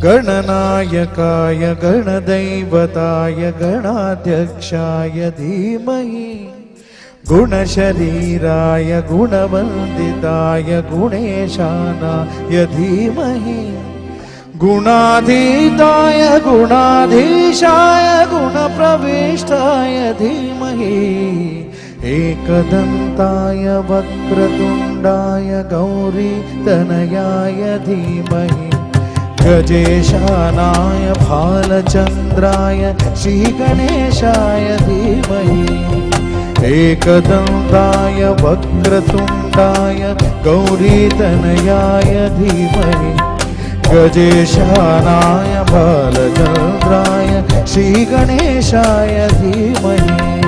गणनायकाय गणदैवताय गणाध्यक्षाय धीमहि गुणशरीराय गुणवन्दिताय गुणेशानाय धीमहि गुणाधीताय गुणाधीशाय गुणप्रविष्टाय धीमहि एकदन्ताय वक्रतुण्डाय गौरीतनयाय धीमहि गजेशानाय भालचन्द्राय श्रीगणेशाय धीमहि एकदन्ताय वक्रतुण्डाय गौरीतनयाय धीमहि गजेशानाय भालचन्द्राय श्रीगणेशाय धीमहि